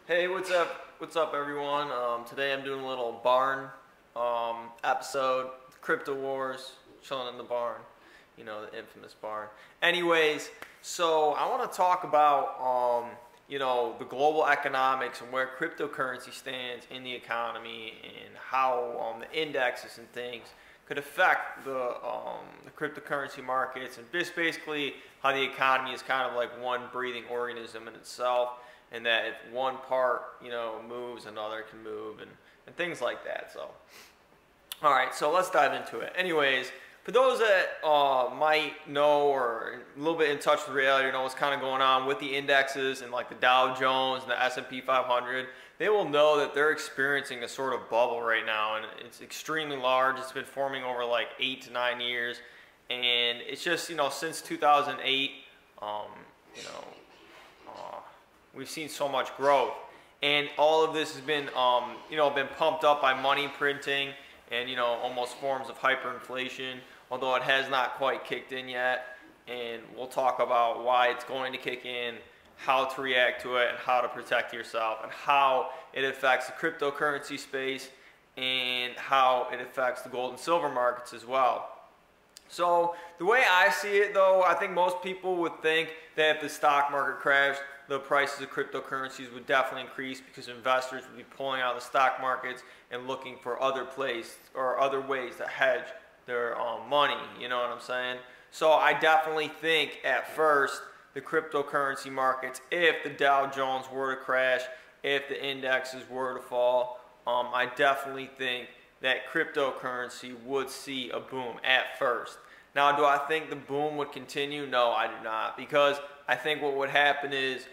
Hey, what's up? What's up, everyone? Today I'm doing a little barn episode, Crypto Wars, chilling in the barn, the infamous barn. Anyways, so I want to talk about the global economics and where cryptocurrency stands in the economy and how the indexes and things could affect the cryptocurrency markets, and just basically how the economy is kind of like one breathing organism in itself, and that if one part moves, another can move, and things like that. So all right, so let's dive into it. Anyways, for those that might know or a little bit in touch with reality, know what's kind of going on with the indexes and like the Dow Jones and the S&P 500, they will know that they're experiencing a sort of bubble right now, and it's extremely large. It's been forming over like 8 to 9 years, and it's just since 2008, we've seen so much growth, and all of this has been been pumped up by money printing and almost forms of hyperinflation, although it has not quite kicked in yet. And we'll talk about why it's going to kick in, how to react to it, and how to protect yourself, and how it affects the cryptocurrency space, and how it affects the gold and silver markets as well. So the way I see it, though, I think most people would think that if the stock market crashed, the prices of cryptocurrencies would definitely increase because investors would be pulling out of the stock markets and looking for other ways to hedge their money. You know what I'm saying? So I definitely think at first the cryptocurrency markets, if the Dow Jones were to crash, if the indexes were to fall, I definitely think that cryptocurrency would see a boom at first. Now, do I think the boom would continue? No, I do not, because I think what would happen is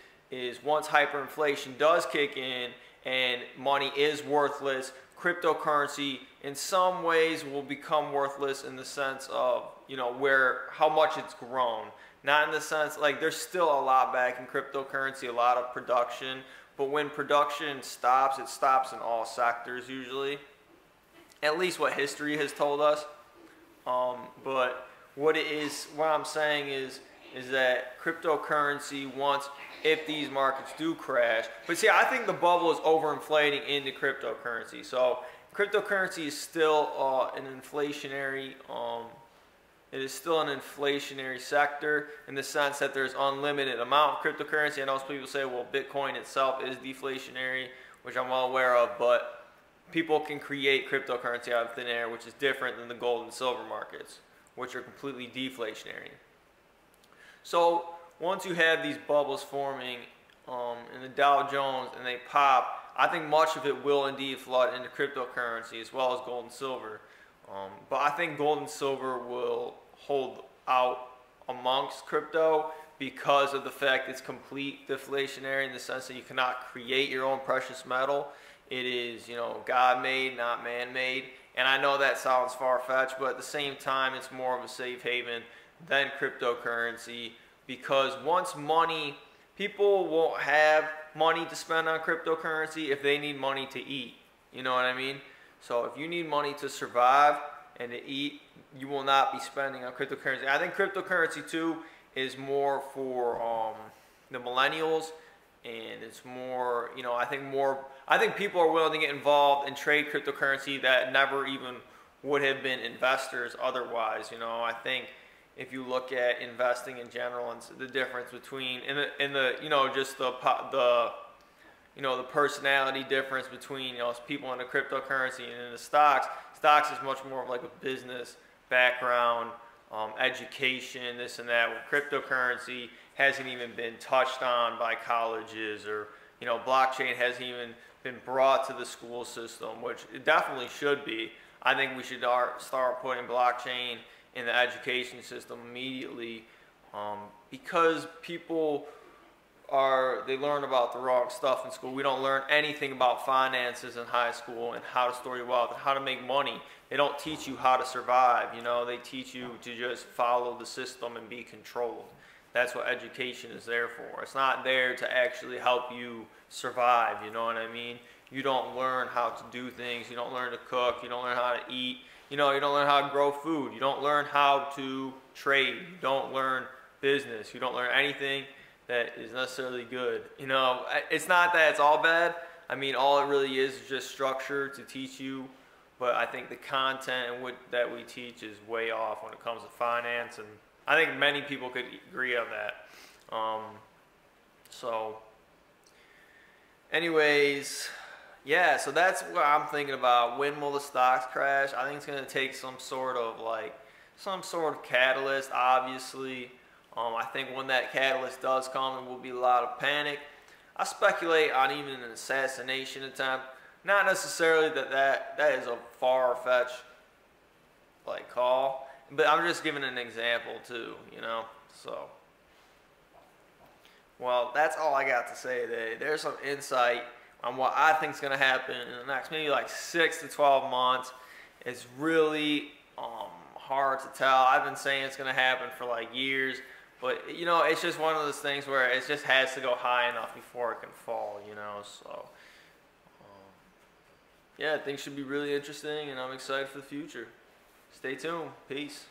once hyperinflation does kick in and money is worthless, cryptocurrency in some ways will become worthless in the sense of how much it's grown. Not in the sense, like, there's still a lot back in cryptocurrency, a lot of production, but when production stops, it stops in all sectors usually. At least what history has told us. But what I'm saying is that cryptocurrency, if these markets do crash, but see, I think the bubble is overinflating into cryptocurrency. So cryptocurrency is still it is still an inflationary sector in the sense that there's unlimited amount of cryptocurrency. I know some people say, well, Bitcoin itself is deflationary, which I'm well aware of, but people can create cryptocurrency out of thin air, which is different than the gold and silver markets, which are completely deflationary. So once you have these bubbles forming in the Dow Jones and they pop, I think much of it will indeed flood into cryptocurrency as well as gold and silver. But I think gold and silver will hold out amongst crypto because of the fact it's complete deflationary in the sense that you cannot create your own precious metal. It is, God-made, not man-made. And I know that sounds far-fetched, but at the same time, it's more of a safe haven than cryptocurrency, because people won't have money to spend on cryptocurrency if they need money to eat. You know what I mean? So if you need money to survive and to eat, you will not be spending on cryptocurrency. I think cryptocurrency, too, is more for the millennials. And it's more, I think people are willing to get involved and trade cryptocurrency that never even would have been investors otherwise. I think if you look at investing in general and the difference between, just the personality difference between, people in the cryptocurrency and in the stocks. Stocks is much more of like a business background, education, this and that. With cryptocurrency, hasn't even been touched on by colleges, or blockchain hasn't even been brought to the school system, which it definitely should be. I think we should start putting blockchain in the education system immediately, because people they learn about the wrong stuff in school. We don't learn anything about finances in high school and how to store your wealth and how to make money. They don't teach you how to survive. They teach you to just follow the system and be controlled. That's what education is there for. It's not there to actually help you survive, you know what I mean? You don't learn how to do things. You don't learn to cook. You don't learn how to eat. You don't learn how to grow food. You don't learn how to trade. You don't learn business. You don't learn anything that is necessarily good. You know, it's not that it's all bad. I mean, all it really is just structure to teach you. But I think the content and that we teach is way off when it comes to finance, and I think many people could agree on that. So, anyways, yeah. So that's what I'm thinking about. When will the stocks crash? I think it's gonna take some sort of catalyst. Obviously, I think when that catalyst does come, there will be a lot of panic. I speculate on even an assassination attempt. Not necessarily that is a far-fetched call, but I'm just giving an example too, you know. So, well, that's all I got to say today. There's some insight on what I think is going to happen in the next maybe 6 to 12 months. It's really hard to tell. I've been saying it's going to happen for years, but you know, it's just one of those things where it just has to go high enough before it can fall, you know. So. Yeah, things should be really interesting, and I'm excited for the future. Stay tuned. Peace.